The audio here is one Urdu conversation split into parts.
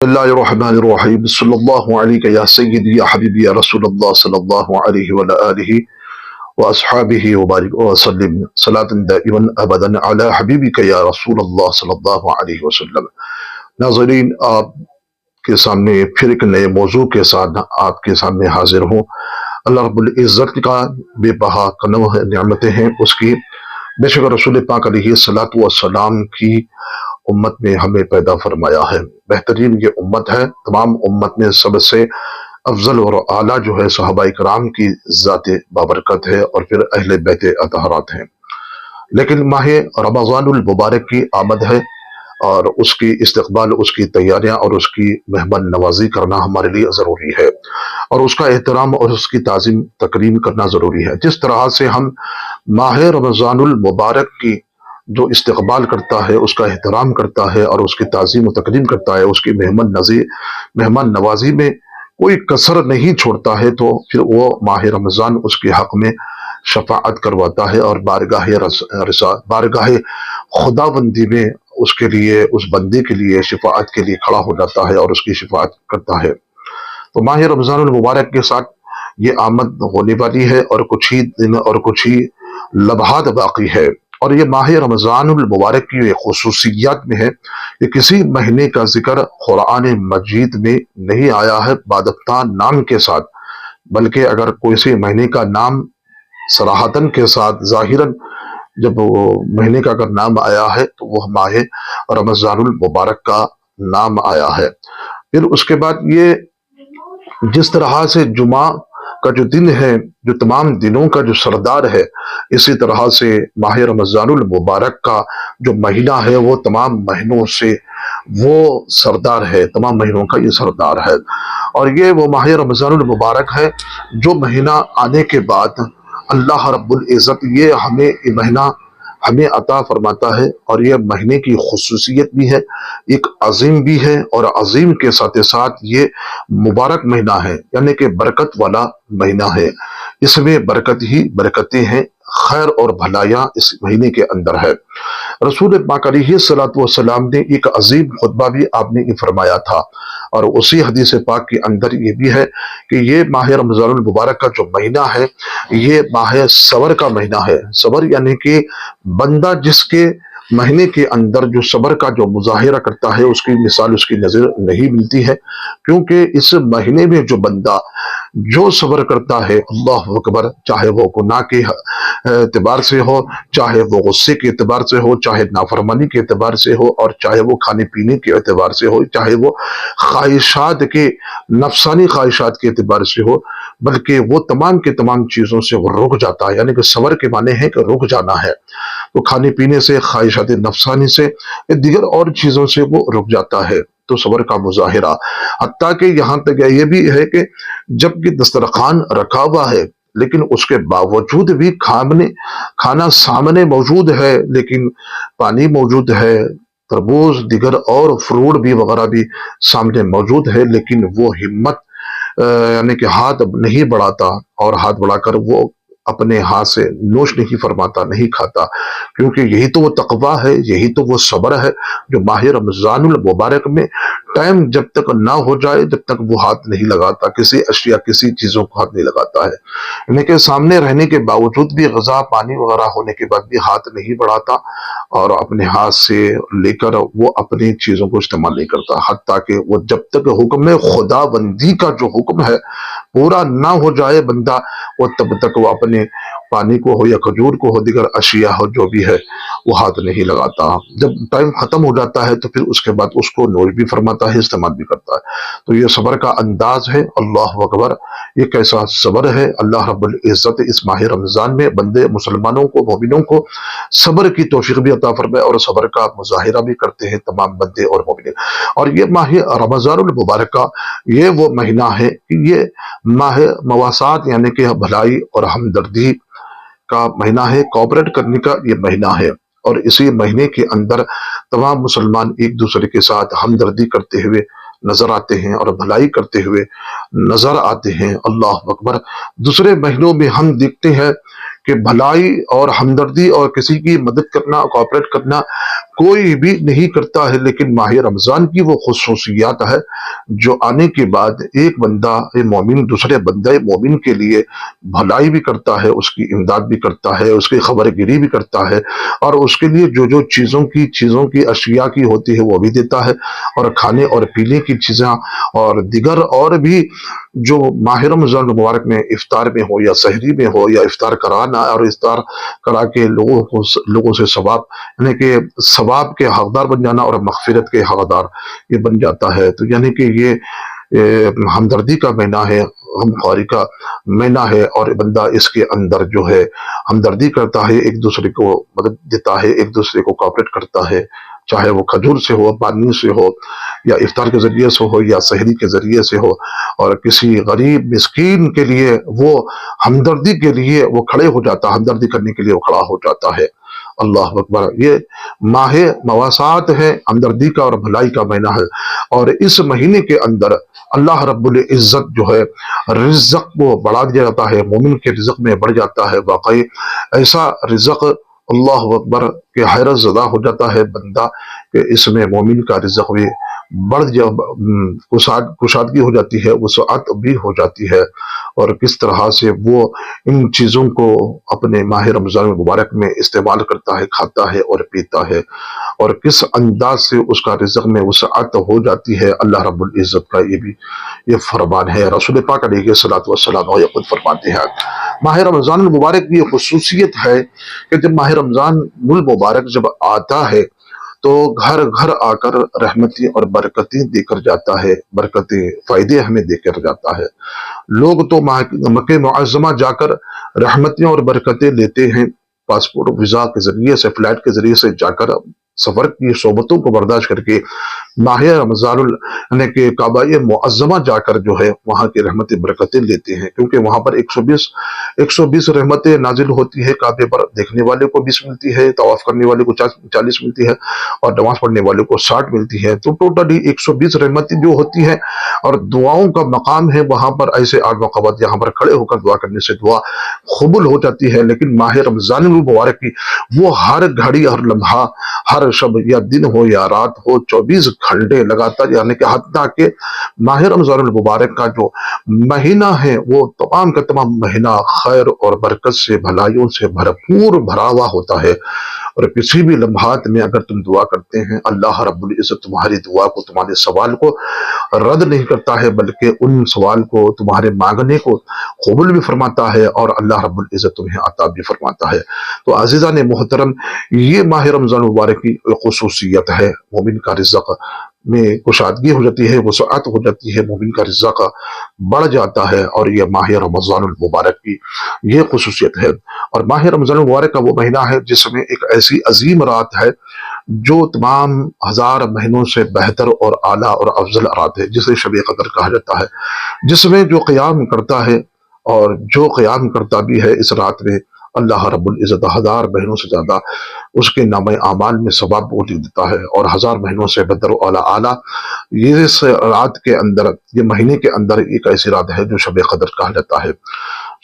بسم اللہ الرحمن الرحیم صلی اللہ علیہ یا سیدی یا حبیبی یا رسول اللہ صلی اللہ علیہ وآلہ آلہ واصحابہ وبارک وسلم صلاۃ دائما ابدا علی حبیبک یا رسول اللہ صلی اللہ علیہ وسلم۔ ناظرین، آپ کے سامنے پھر ایک نئے موضوع کے ساتھ آپ کے سامنے حاضر ہوں۔ اللہ رب العزت کا بے بہا کنو نعمتیں ہیں اس کی، بے شک رسول پاک علیہ الصلوۃ والسلام کی امت میں ہمیں پیدا فرمایا ہے۔ بہترین یہ امت ہے، تمام امت میں سب سے افضل اور اعلیٰ جو ہے صحابہ کرام کی ذات بابرکت ہے، اور پھر اہل بیت اطہرات ہیں۔ لیکن ماہ رمضان المبارک کی آمد ہے، اور اس کی استقبال، اس کی تیاریاں اور اس کی مہمان نوازی کرنا ہمارے لیے ضروری ہے، اور اس کا احترام اور اس کی تعظیم تکریم کرنا ضروری ہے۔ جس طرح سے ہم ماہ رمضان المبارک کی جو استقبال کرتا ہے، اس کا احترام کرتا ہے اور اس کی تعظیم و تکریم کرتا ہے، اس کی مہمان نوازی میں کوئی کسر نہیں چھوڑتا ہے، تو پھر وہ ماہ رمضان اس کے حق میں شفاعت کرواتا ہے، اور بارگاہ خدا بندی میں اس کے لیے، اس بندے کے لیے شفاعت کے لیے کھڑا ہو جاتا ہے اور اس کی شفاعت کرتا ہے۔ تو ماہ رمضان المبارک کے ساتھ یہ آمد ہونے والی ہے، اور کچھ ہی دن اور کچھ ہی لمحات باقی ہے۔ اور یہ ماہ رمضان المبارک کی یہ خصوصیات میں ہے کہ کسی مہینے کا ذکر قرآن مجید میں نہیں آیا ہے بادفتہ نام کے ساتھ، بلکہ اگر کسی مہینے کا نام صراحتاً کے ساتھ ظاہراً جب وہ مہینے کا اگر نام آیا ہے تو وہ ماہ رمضان المبارک کا نام آیا ہے۔ پھر اس کے بعد یہ جس طرح سے جمعہ کا جو دن ہے، جو تمام دنوں کا جو سردار ہے، اسی طرح سے ماہ رمضان المبارک کا جو مہینہ ہے وہ تمام مہینوں سے وہ سردار ہے، تمام مہینوں کا یہ سردار ہے۔ اور یہ وہ ماہ رمضان المبارک ہے جو مہینہ آنے کے بعد اللہ رب العزت یہ مہینہ ہمیں عطا فرماتا ہے، اور یہ مہینے کی خصوصیت بھی ہے، ایک عظیم بھی ہے، اور عظیم کے ساتھ ساتھ یہ مبارک مہینہ ہے، یعنی کہ برکت والا مہینہ ہے۔ اس میں برکت ہی برکتیں ہیں، خیر اور بھلائیاں اس مہینے کے اندر ہے۔ رسول پاک علیہ الصلوۃ والسلام نے ایک عظیم خطبہ بھی آپ نے فرمایا تھا، اور اسی حدیث پاک کے اندر یہ بھی ہے کہ یہ ماہ رمضان المبارک کا جو مہینہ ہے یہ ماہ صبر کا مہینہ ہے۔ صبر یعنی کہ بندہ جس کے مہینے کے اندر جو صبر کا جو مظاہرہ کرتا ہے، اس کی مثال اس کی نظر نہیں ملتی ہے، کیونکہ اس مہینے میں جو بندہ جو صبر کرتا ہے، اللہ اکبر، چاہے وہ گناہ کے اعتبار سے ہو، چاہے وہ غصے کے اعتبار سے ہو، چاہے نافرمانی کے اعتبار سے ہو، اور چاہے وہ کھانے پینے کے اعتبار سے ہو، چاہے وہ خواہشات کے نفسانی خواہشات کے اعتبار سے ہو، بلکہ وہ تمام کے تمام چیزوں سے وہ رک جاتا ہے۔ یعنی کہ صبر کے معنی ہے کہ رک جانا ہے، تو کھانے پینے سے، خواہشات نفسانی سے، دیگر اور چیزوں سے وہ رک جاتا ہے، تو صبر کا مظاہرہ۔ حتیٰ کہ یہاں تک یہ بھی ہے کہ جب کہ دسترخوان رکھا ہوا ہے، لیکن اس کے باوجود بھی کھانا سامنے موجود ہے، لیکن پانی موجود ہے، تربوز دیگر اور فروٹ بھی وغیرہ بھی سامنے موجود ہے، لیکن وہ ہمت یعنی کہ ہاتھ نہیں بڑھاتا، اور ہاتھ بڑھا کر وہ اپنے ہاتھ سے نوش نہیں فرماتا، نہیں کھاتا، کیونکہ یہی تو وہ تقویٰ ہے، یہی تو وہ صبر ہے جو ماہ رمضان المبارک میں ٹائم جب تک نہ ہو جائے جب تک وہ ہاتھ نہیں لگاتا، کسی اشیاء کسی چیزوں کو ہاتھ نہیں لگاتا ہے، یعنی کہ سامنے رہنے کے باوجود بھی، غذا پانی وغیرہ ہونے کے بعد بھی ہاتھ نہیں بڑھاتا، اور اپنے ہاتھ سے لے کر وہ اپنی چیزوں کو استعمال نہیں کرتا، حتیٰ کہ وہ جب تک حکم خدا بندی کا جو حکم ہے پورا نہ ہو جائے بندہ، وہ تب تک وہ اپنے پانی کو ہو یا کھجور کو ہو، دیگر اشیاء ہو جو بھی ہے، وہ ہاتھ نہیں لگاتا۔ جب ٹائم ختم ہو جاتا ہے تو پھر اس کے بعد اس کو نوش بھی فرماتا ہے، استعمال بھی کرتا ہے۔ تو یہ صبر کا انداز ہے، اللہ اکبر، یہ کیسا صبر ہے۔ اللہ رب العزت اس ماہ رمضان میں بندے مسلمانوں کو، مومنوں کو صبر کی توفیق بھی عطا فرمائے، اور صبر کا مظاہرہ بھی کرتے ہیں تمام بندے اور مومنین۔ اور یہ ماہ رمضان المبارک کا یہ وہ مہینہ ہے کہ یہ ماہ مواسات یعنی کہ بھلائی اور ہمدردی کا مہینہ ہے، کوآپریٹ کرنے کا یہ مہینہ ہے، اور اسی مہینے کے اندر تمام مسلمان ایک دوسرے کے ساتھ ہمدردی کرتے ہوئے نظر آتے ہیں، اور بھلائی کرتے ہوئے نظر آتے ہیں۔ اللہ اکبر۔ دوسرے مہینوں میں ہم دیکھتے ہیں کہ بھلائی اور ہمدردی اور کسی کی مدد کرنا، کوآپریٹ کرنا کوئی بھی نہیں کرتا ہے، لیکن ماہ رمضان کی وہ خصوصیات ہے جو آنے کے بعد ایک بندہ مومن دوسرے بندہ مومن کے لیے بھلائی بھی کرتا ہے، اس کی امداد بھی کرتا ہے، اس کی خبر گیری بھی کرتا ہے، اور اس کے لیے جو جو چیزوں کی اشیاء کی ہوتی ہے وہ بھی دیتا ہے، اور کھانے اور پینے کی چیزیں اور دیگر اور بھی جو ماہ رمضان مبارک میں افطار میں ہو یا سحری میں ہو یا افطار کرانا اور افطار کرا کے لوگوں سے ثواب، یعنی کہ ثواب کے حقدار بن جانا اور مغفرت کے حقدار یہ بن جاتا ہے۔ تو یعنی کہ یہ ہمدردی کا مہینہ ہے، غمخواری کا مہینہ ہے، اور بندہ اس کے اندر جو ہے ہمدردی کرتا ہے، ایک دوسرے کو مدد دیتا ہے، ایک دوسرے کو کوآپریٹ کرتا ہے، چاہے وہ کھجور سے ہو، پانی سے ہو، یا افطار کے ذریعے سے ہو یا سحری کے ذریعے سے ہو، اور کسی غریب مسکین کے لیے وہ ہمدردی کے لیے وہ کھڑے ہو جاتا، ہمدردی کرنے کے لیے وہ کھڑا ہو جاتا ہے۔ اللہ اکبر۔ یہ ماہ مواسات ہے، ہمدردی کا اور بھلائی کا مہینہ ہے، اور اس مہینے کے اندر اللہ رب العزت جو ہے رزق کو بڑھا دیا جاتا ہے، مومن کے رزق میں بڑھ جاتا ہے۔ واقعی ایسا رزق، اللہ اکبر، کہ حیرت زدہ ہو جاتا ہے بندہ کہ اس میں مومن کا رزق بھی بڑھ کشادگی ہو جاتی ہے، وسعت بھی ہو جاتی ہے، اور کس طرح سے وہ ان چیزوں کو اپنے ماہ رمضان مبارک میں استعمال کرتا ہے، کھاتا ہے اور پیتا ہے، اور کس انداز سے اس کا رزق میں وسعت ہو جاتی ہے۔ اللہ رب العزت کا یہ فرمان ہے۔ رسول پاک علیہ الصلوۃ والسلام یہ خود فرماتے ہیں، ماہ رمضان المبارک کی یہ خصوصیت ہے کہ جب ماہ رمضان المبارک جب آتا ہے تو گھر گھر آ کر رحمتیں اور برکتیں دے کر جاتا ہے، برکتیں فائدے ہمیں دے کر جاتا ہے۔ لوگ تو مکہ معظمہ جا کر رحمتیں اور برکتیں لیتے ہیں، پاسپورٹ ویزا کے ذریعے سے، فلائٹ کے ذریعے سے جا کر سفر کی صحبتوں کو برداشت کر کے ماہ رمضان یعنی کہ کعبہ معظمہ جا کر جو ہے وہاں کی رحمتیں برکتیں لیتے ہیں، کیونکہ وہاں پر 120 رحمتیں نازل ہوتی ہے۔ کعبے پر دیکھنے والے کو 20 ملتی ہے، طواف کرنے والے کو 40 ملتی ہے، اور نماز پڑھنے والے کو 60 ملتی ہے۔ تو ٹوٹلی 120 رحمتیں جو ہوتی ہیں، اور دعاؤں کا مقام ہے وہاں پر، ایسے 8 مقامات یہاں پر کھڑے ہو کر دعا کرنے سے دعا قبول ہو جاتی ہے۔ لیکن ماہ رمضان المبارک کی وہ ہر گھڑی، ہر لمحہ، ہر شب یا دن ہو یا رات ہو، 24 گھنٹے لگاتار، یعنی کہ حتیٰ کہ ماہ رمضان المبارک کا جو مہینہ ہے وہ تمام کا تمام مہینہ خیر اور برکت سے، بھلائیوں سے بھرپور بھرا ہوا ہوتا ہے، اور کسی بھی لمحات میں اگر تم دعا کرتے ہیں، اللہ رب العزت تمہاری دعا کو، تمہارے سوال کو رد نہیں کرتا ہے، بلکہ ان سوال کو، تمہارے مانگنے کو قبول بھی فرماتا ہے، اور اللہ رب العزت تمہیں عطا بھی فرماتا ہے۔ تو عزیزان محترم، یہ ماہ رمضان مبارک کی خصوصیت ہے، مومن کا رزق میں کشادگی ہو جاتی ہے، وسعت ہو جاتی ہے، مومن کا رزق بڑھ جاتا ہے، اور یہ ماہ رمضان المبارک کی یہ خصوصیت ہے۔ اور ماہ رمضان المبارک کا وہ مہینہ ہے جس میں ایک ایسی عظیم رات ہے جو تمام 1000 مہینوں سے بہتر اور اعلیٰ اور افضل رات ہے، جسے شب قدر کہا جاتا ہے، جس میں جو قیام کرتا ہے اور جو قیام کرتا بھی ہے اس رات میں، اللہ رب العزت 1000 مہینوں سے زیادہ اس کے نام اعمال میں ثواب وہ لکھ دیتا ہے، اور 1000 مہینوں سے بدر و اعلیٰ یہ اس رات کے اندر، یہ مہینے کے اندر ایک ایسی رات ہے جو شب قدر کہا جاتا ہے۔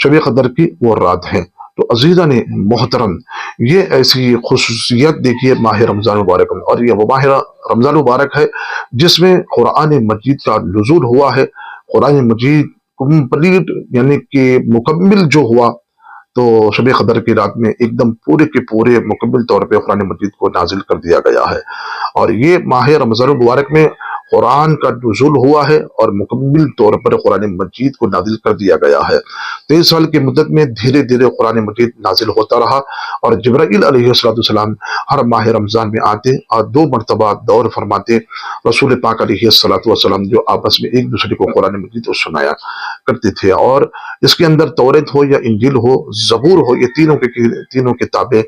شب قدر کی وہ رات ہے۔ تو عزیزان محترم، یہ ایسی خصوصیت دیکھیے ماہ رمضان مبارک میں، اور یہ وہ ماہ رمضان مبارک ہے جس میں قرآن مجید کا نزول ہوا ہے۔ قرآن مجید کمپلیٹ یعنی کہ مکمل جو ہوا، تو شب قدر کی رات میں ایک دم پورے کے پورے مکمل طور پہ قرآن مجید کو نازل کر دیا گیا ہے، اور یہ ماہ رمضان مبارک میں قرآن کا نزول ہوا ہے، اور مکمل طور پر قرآن مجید کو نازل کر دیا گیا ہے۔ 23 سال کی مدت میں دھیرے دھیرے قرآن مجید نازل ہوتا رہا، اور جبرائیل علیہ السلام ہر ماہ رمضان میں آتے اور 2 مرتبہ دور فرماتے، رسول پاک علیہ السلام جو آپس میں ایک دوسرے کو قرآن مجید کو سنایا کرتے تھے، اور اس کے اندر توریت ہو یا انجیل ہو، زبور ہو، یہ تینوں کتابیں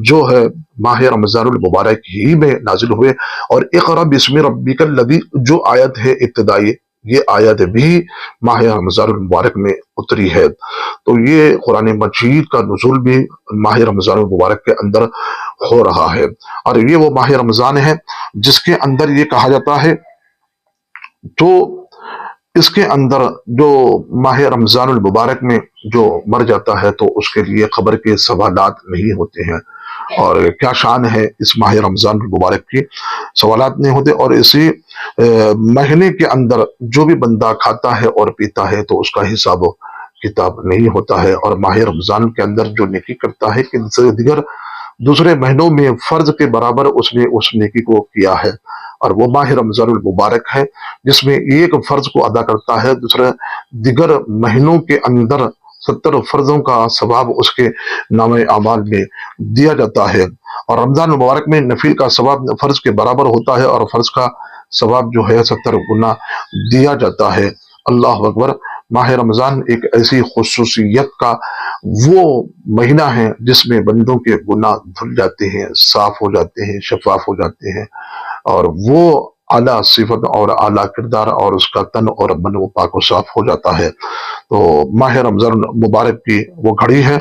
جو ہے ماہ رمضان المبارک ہی میں نازل ہوئے۔ اور اقرأ بسم ربک الذی جو آیت ہے ابتدائی، یہ آیت بھی ماہ رمضان المبارک میں اتری ہے۔ تو یہ قرآن مجید کا نزول بھی ماہ رمضان المبارک کے اندر ہو رہا ہے، اور یہ وہ ماہ رمضان ہے جس کے اندر یہ کہا جاتا ہے تو اس کے اندر جو ماہ رمضان المبارک میں جو مر جاتا ہے تو اس کے لیے قبر کے سوالات نہیں ہوتے ہیں، اور کیا شان ہے اس ماہ رمضان المبارک کی، سوالات نہیں ہوتے۔ اور اسی مہینے کے اندر جو بھی بندہ کھاتا ہے اور پیتا ہے تو اس کا حساب و کتاب نہیں ہوتا ہے، اور ماہ رمضان کے اندر جو نیکی کرتا ہے کہ دیگر دوسرے مہینوں میں فرض کے برابر اس نے اس نیکی کو کیا ہے، اور وہ ماہ رمضان المبارک ہے جس میں ایک فرض کو ادا کرتا ہے، دوسرے دیگر مہینوں کے اندر 70 فرضوں کا ثواب اس کے نام اعمال میں دیا جاتا ہے۔ اور رمضان المبارک میں نفل کا ثواب فرض کے برابر ہوتا ہے، اور فرض کا ثواب جو ہے 70 گنا دیا جاتا ہے۔ اللہ اکبر! ماہ رمضان ایک ایسی خصوصیت کا وہ مہینہ ہے جس میں بندوں کے گناہ دھل جاتے ہیں، صاف ہو جاتے ہیں، شفاف ہو جاتے ہیں، اور وہ اعلیٰ صفت اور اعلیٰ کردار اور اس کا تن اور من و پاک و صاف ہو جاتا ہے۔ تو ماہ رمضان مبارک کی وہ گھڑی ہے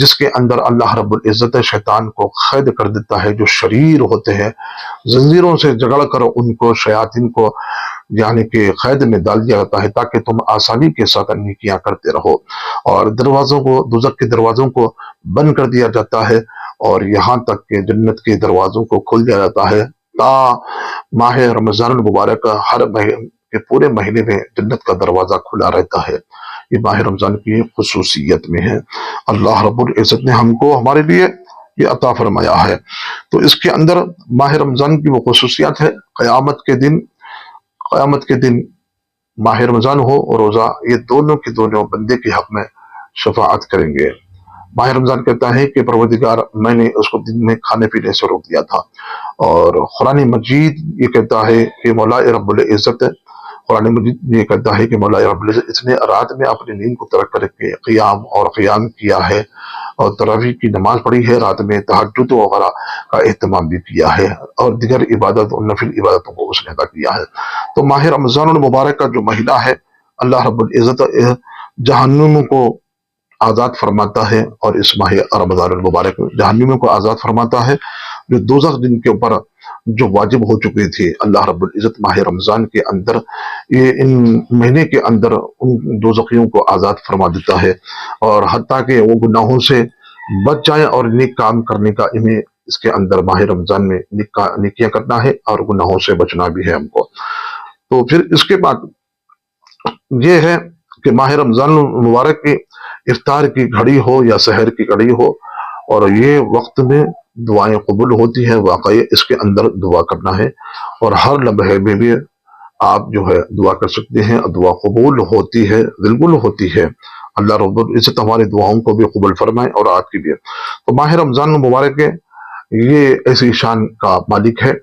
جس کے اندر اللہ رب العزت شیطان کو قید کر دیتا ہے، جو شریر ہوتے ہیں زنجیروں سے جگڑ کر ان کو شیاطین کو یعنی کہ قید میں ڈال دیا جاتا ہے تاکہ تم آسانی کے ساتھ نیکیاں کرتے رہو، اور دروازوں کو دوزخ کے دروازوں کو بند کر دیا جاتا ہے، اور یہاں تک کہ جنت کے دروازوں کو کھول دیا جاتا ہے۔ تا ماہ رمضان المبارک ہر مہینے کے پورے مہینے میں جنت کا دروازہ کھلا رہتا ہے۔ یہ ماہ رمضان کی خصوصیت میں ہے، اللہ رب العزت نے ہم کو ہمارے لیے یہ عطا فرمایا ہے۔ تو اس کے اندر ماہ رمضان کی وہ خصوصیات ہے، قیامت کے دن ماہ رمضان ہو اور روزہ، یہ دونوں کے دونوں بندے کے حق میں شفاعت کریں گے۔ ماہ رمضان کہتا ہے کہ پروردگار میں نے اس کو دن میں کھانے پینے سے روک دیا تھا، اور قرآن مجید یہ کہتا ہے کہ مولا رب العزت قرآن مجید یہ کہتا ہے کہ مولا رب العزت اس نے رات میں اپنی نیند کو ترک کر کے قیام کیا ہے، اور تراویح کی نماز پڑھی ہے، رات میں تہجد وغیرہ کا اہتمام بھی کیا ہے، اور دیگر عبادت اور نفل عبادتوں کو اس نے ادا کیا ہے۔ تو ماہ رمضان المبارک کا جو مہینہ ہے، اللہ رب العزت جہنم کو آزاد فرماتا ہے، اور اس ماہ رمضان المبارک جہنمیوں کو آزاد فرماتا ہے، جو دوزخ جن کے اوپر جو واجب ہو چکے تھے، اللہ رب العزت ماہ رمضان کے اندر ان مہینے کے اندر ان دوزخیوں کو آزاد فرما دیتا ہے، اور حتیٰ کہ وہ گناہوں سے بچ جائیں اور نیک کام کرنے کا انہیں اس کے اندر ماہ رمضان میں نیکیاں کرنا ہے، اور گناہوں سے بچنا بھی ہے ہم کو۔ تو پھر اس کے بعد یہ ہے کہ ماہ رمضان المبارک کی افطار کی گھڑی ہو یا سحر کی گھڑی ہو، اور یہ وقت میں دعائیں قبول ہوتی ہیں، واقعی اس کے اندر دعا کرنا ہے، اور ہر لمحے میں بھی آپ جو ہے دعا کر سکتے ہیں، دعا قبول ہوتی ہے، بالکل ہوتی ہے۔ اللہ رب العزت ہماری دعاؤں کو بھی قبول فرمائے اور آپ کی بھی۔ تو ماہ رمضان المبارک یہ ایسی شان کا مالک ہے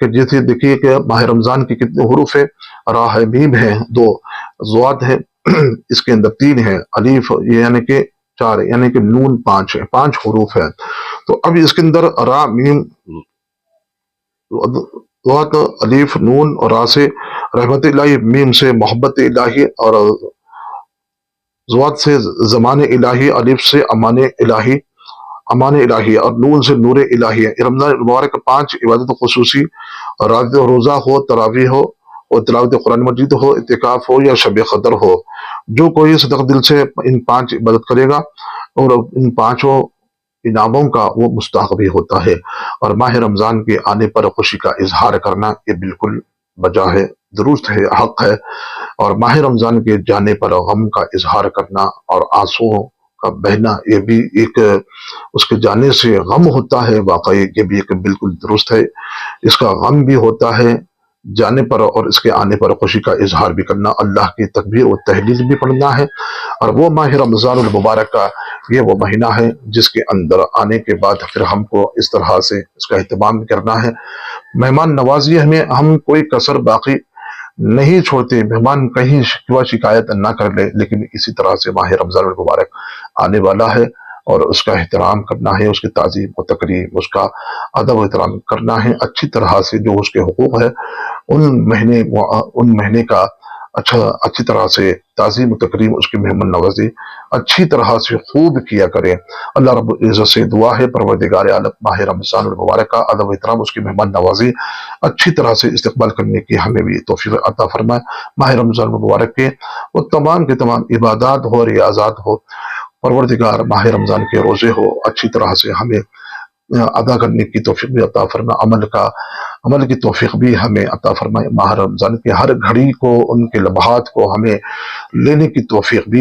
کہ جیسے دیکھیے کہ ماہ رمضان کی کتنے حروف ہے، راہ میم ہے، 2 ضواد ہے، اس کے اندر 3 ہے، الف یعنی کہ 4 یعنی کہ نون 5 ہے، 5 حروف ہے۔ تو اب اس کے اندر را میم ضواد الف نون اور را سے رحمت الہی، میم سے محبت الہی، اور ضواد سے زمان الہی، الف سے امان الہی، اور نون سے نور الہی ہے۔ رمضان المبارک 5 عبادت خصوصی، رات روزہ ہو، تراویح ہو، اور تلاوت قرآن مجید ہو، اعتکاف ہو یا شب قدر ہو، جو کوئی صدق دل سے ان 5 عبادت کرے گا اور ان 5 انعاموں کا وہ مستحق بھی ہوتا ہے۔ اور ماہ رمضان کے آنے پر خوشی کا اظہار کرنا یہ بالکل بجا ہے، درست ہے، حق ہے، اور ماہ رمضان کے جانے پر غم کا اظہار کرنا اور آنسوؤں کا بہنا، یہ بھی ایک اس کے جانے سے غم ہوتا ہے، واقعی یہ بھی ایک بالکل درست ہے۔ اس کا غم بھی ہوتا ہے جانے پر، اور اس کے آنے پر خوشی کا اظہار بھی کرنا، اللہ کی تکبیر و تحلیل بھی پڑھنا ہے۔ اور وہ ماہ رمضان المبارک کا یہ وہ مہینہ ہے جس کے اندر آنے کے بعد پھر ہم کو اس طرح سے اس کا اہتمام کرنا ہے۔ مہمان نوازی ہمیں ہم کوئی کسر باقی نہیں چھوڑتے، مہمان کہیں شکوہ شکایت نہ کر لے، لیکن اسی طرح سے ماہ رمضان المبارک آنے والا ہے، اور اس کا احترام کرنا ہے، اس کی تعظیم و تکریم، اس کا ادب و احترام کرنا ہے اچھی طرح سے، جو اس کے حقوق ہے ان مہینے کا اچھی طرح سے تعظیم و تکریم، اس کی مہمان نوازی اچھی طرح سے خوب کیا کریں۔ اللہ رب العزت سے دعا ہے پروردگار عالم ماہ رمضان المبارک کا ادب و احترام، اس کی مہمان نوازی اچھی طرح سے استقبال کرنے کی ہمیں بھی توفیق عطا فرمائے۔ ماہ رمضان المبارک کے وہ تمام کے تمام عبادات ہو، ریاضات ہو، پروردگار ماہ رمضان کے روزے ہو، اچھی طرح سے ہمیں ادا کرنے کی توفیق بھی عطا فرمائے، عمل کی توفیق بھی ہمیں عطا فرمائے۔ ماہ رمضان کی ہر گھڑی کو، ان کے لمحات کو ہمیں لینے کی توفیق بھی